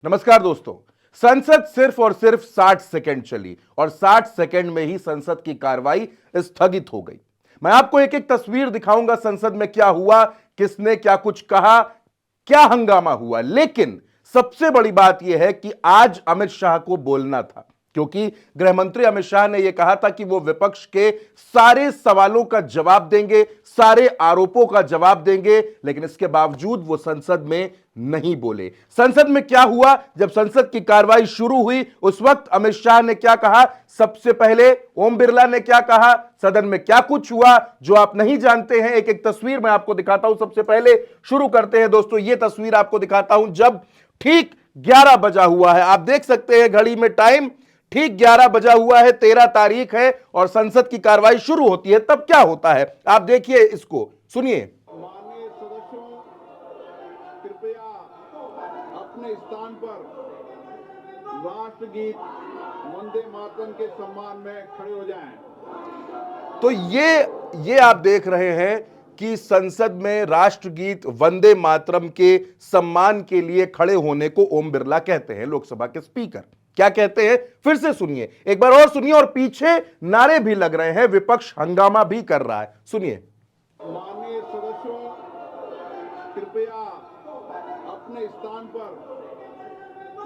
नमस्कार दोस्तों। संसद सिर्फ और सिर्फ 60 सेकंड चली और 60 सेकंड में ही संसद की कार्रवाई स्थगित हो गई। मैं आपको एक एक तस्वीर दिखाऊंगा संसद में क्या हुआ, किसने क्या कुछ कहा, क्या हंगामा हुआ। लेकिन सबसे बड़ी बात यह है कि आज अमित शाह को बोलना था, क्योंकि गृह मंत्री अमित शाह ने यह कहा था कि वो विपक्ष के सारे सवालों का जवाब देंगे, सारे आरोपों का जवाब देंगे, लेकिन इसके बावजूद वो संसद में नहीं बोले। संसद में क्या हुआ, जब संसद की कार्रवाई शुरू हुई उस वक्त अमित शाह ने क्या कहा, सबसे पहले ओम बिरला ने क्या कहा, सदन में क्या कुछ हुआ जो आप नहीं जानते हैं, एक एक तस्वीर मैं आपको दिखाता हूं। सबसे पहले शुरू करते हैं दोस्तों, यह तस्वीर आपको दिखाता हूं जब ठीक 11 बजा हुआ है। आप देख सकते हैं घड़ी में टाइम ठीक 11 बजा हुआ है, 13 तारीख है और संसद की कार्रवाई शुरू होती है। तब क्या होता है आप देखिए, इसको सुनिए। माननीय सदस्यों, कृपया अपने स्थान पर राष्ट्रगीत वंदे मातरम के सम्मान में खड़े हो जाएं। तो ये आप देख रहे हैं कि संसद में राष्ट्रगीत वंदे मातरम के सम्मान के लिए खड़े होने को ओम बिरला कहते हैं, लोकसभा के स्पीकर। क्या कहते हैं फिर से सुनिए, एक बार और सुनिए। और पीछे नारे भी लग रहे हैं, विपक्ष हंगामा भी कर रहा है, सुनिए। माननीय सदस्यों, कृपया अपने स्थान पर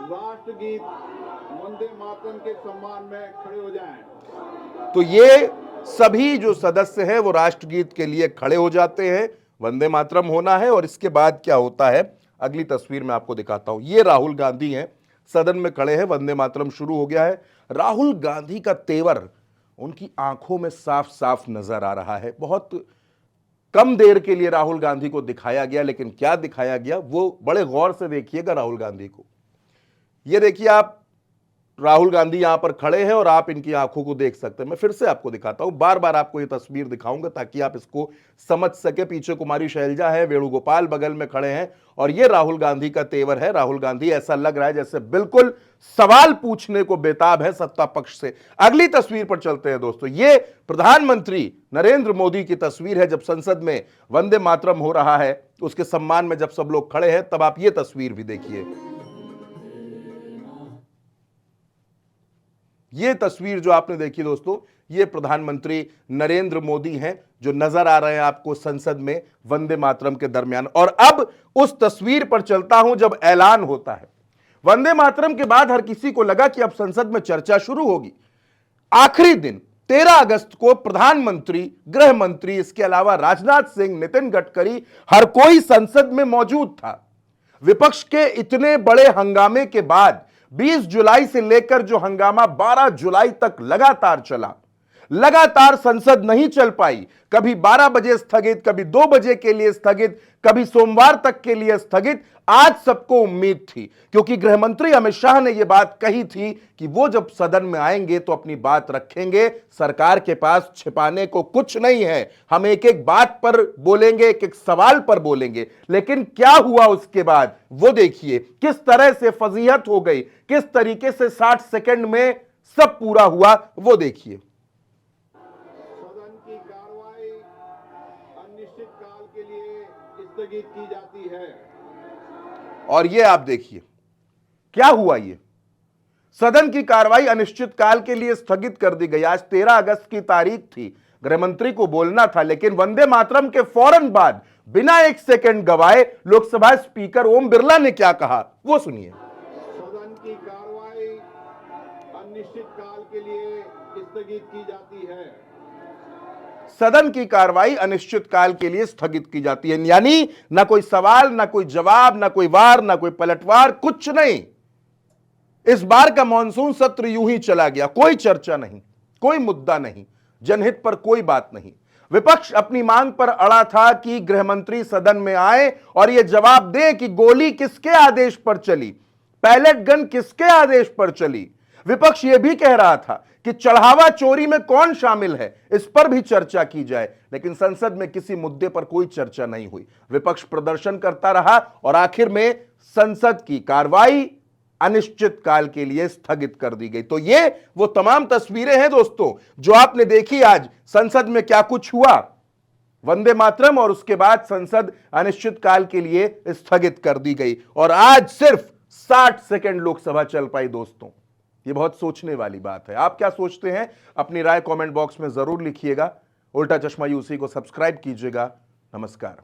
राष्ट्रगीत वंदे मातरम के सम्मान में खड़े हो जाएं। तो ये सभी जो सदस्य हैं वो राष्ट्रगीत के लिए खड़े हो जाते हैं, वंदे मातरम होना है। और इसके बाद क्या होता है अगली तस्वीर में आपको दिखाता हूं। ये राहुल गांधी हैं, सदन में खड़े हैं, वंदे मातरम शुरू हो गया है। राहुल गांधी का तेवर उनकी आंखों में साफ साफ नजर आ रहा है। बहुत कम देर के लिए राहुल गांधी को दिखाया गया, लेकिन क्या दिखाया गया वो बड़े गौर से देखिएगा राहुल गांधी को। ये देखिए आप, राहुल गांधी यहां पर खड़े हैं और आप इनकी आंखों को देख सकते हैं। मैं फिर से आपको दिखाता हूं, बार बार आपको ये तस्वीर दिखाऊंगा ताकि आप इसको समझ सके। पीछे कुमारी शैलजा है, वेणुगोपाल बगल में खड़े हैं और ये राहुल गांधी का तेवर है। राहुल गांधी ऐसा लग रहा है जैसे बिल्कुल सवाल पूछने को बेताब है सत्ता पक्ष से। अगली तस्वीर पर चलते हैं दोस्तों। ये प्रधानमंत्री नरेंद्र मोदी की तस्वीर है, जब संसद में वंदे मातरम हो रहा है उसके सम्मान में जब सब लोग खड़े हैं, तब आप ये तस्वीर भी देखिए। ये तस्वीर जो आपने देखी दोस्तों, ये प्रधानमंत्री नरेंद्र मोदी हैं जो नजर आ रहे हैं आपको संसद में वंदे मातरम के दरमियान। और अब उस तस्वीर पर चलता हूं जब ऐलान होता है वंदे मातरम के बाद। हर किसी को लगा कि अब संसद में चर्चा शुरू होगी। आखिरी दिन 13 अगस्त को प्रधानमंत्री, गृह मंत्री, इसके अलावा राजनाथ सिंह, नितिन गडकरी, हर कोई संसद में मौजूद था। विपक्ष के इतने बड़े हंगामे के बाद 20 जुलाई से लेकर जो हंगामा 12 जुलाई तक लगातार चला, लगातार संसद नहीं चल पाई। कभी 12 बजे स्थगित, कभी 2 बजे के लिए स्थगित, कभी सोमवार तक के लिए स्थगित। आज सबको उम्मीद थी, क्योंकि गृह मंत्री अमित शाह ने यह बात कही थी कि वो जब सदन में आएंगे तो अपनी बात रखेंगे। सरकार के पास छिपाने को कुछ नहीं है, हम एक एक बात पर बोलेंगे, एक एक सवाल पर बोलेंगे। लेकिन क्या हुआ उसके बाद वो देखिए, किस तरह से फजीहत हो गई, किस तरीके से 60 सेकंड में सब पूरा हुआ वो देखिए। सदन की कार्रवाई अनिश्चित काल के लिए स्थगित की जाती है। और ये आप देखिए क्या हुआ। ये सदन की कार्रवाई अनिश्चित काल के लिए स्थगित कर दी गई। आज 13 अगस्त की तारीख थी, गृह मंत्री को बोलना था, लेकिन वंदे मातरम के फौरन बाद बिना एक सेकंड गवाए लोकसभा स्पीकर ओम बिरला ने क्या कहा वो सुनिए। सदन की कार्रवाई अनिश्चित काल के लिए स्थगित की जाती है। सदन की कार्रवाई अनिश्चित काल के लिए स्थगित की जाती है, यानी ना कोई सवाल, ना कोई जवाब, ना कोई वार, ना कोई पलटवार, कुछ नहीं। इस बार का मॉनसून सत्र यूं ही चला गया, कोई चर्चा नहीं, कोई मुद्दा नहीं, जनहित पर कोई बात नहीं। विपक्ष अपनी मांग पर अड़ा था कि गृह मंत्री सदन में आए और यह जवाब दे कि गोली किसके आदेश पर चली, पैलेट गन किसके आदेश पर चली। विपक्ष यह भी कह रहा था कि चढ़ावा चोरी में कौन शामिल है, इस पर भी चर्चा की जाए। लेकिन संसद में किसी मुद्दे पर कोई चर्चा नहीं हुई। विपक्ष प्रदर्शन करता रहा और आखिर में संसद की कार्रवाई अनिश्चित काल के लिए स्थगित कर दी गई। तो ये वो तमाम तस्वीरें हैं दोस्तों जो आपने देखी आज संसद में क्या कुछ हुआ। वंदे मातरम और उसके बाद संसद अनिश्चित काल के लिए स्थगित कर दी गई और आज सिर्फ 60 सेकंड लोकसभा चल पाई दोस्तों। ये बहुत सोचने वाली बात है। आप क्या सोचते हैं? अपनी राय कमेंट बॉक्स में जरूर लिखिएगा। उल्टा चश्मा यूसी को सब्सक्राइब कीजिएगा। नमस्कार।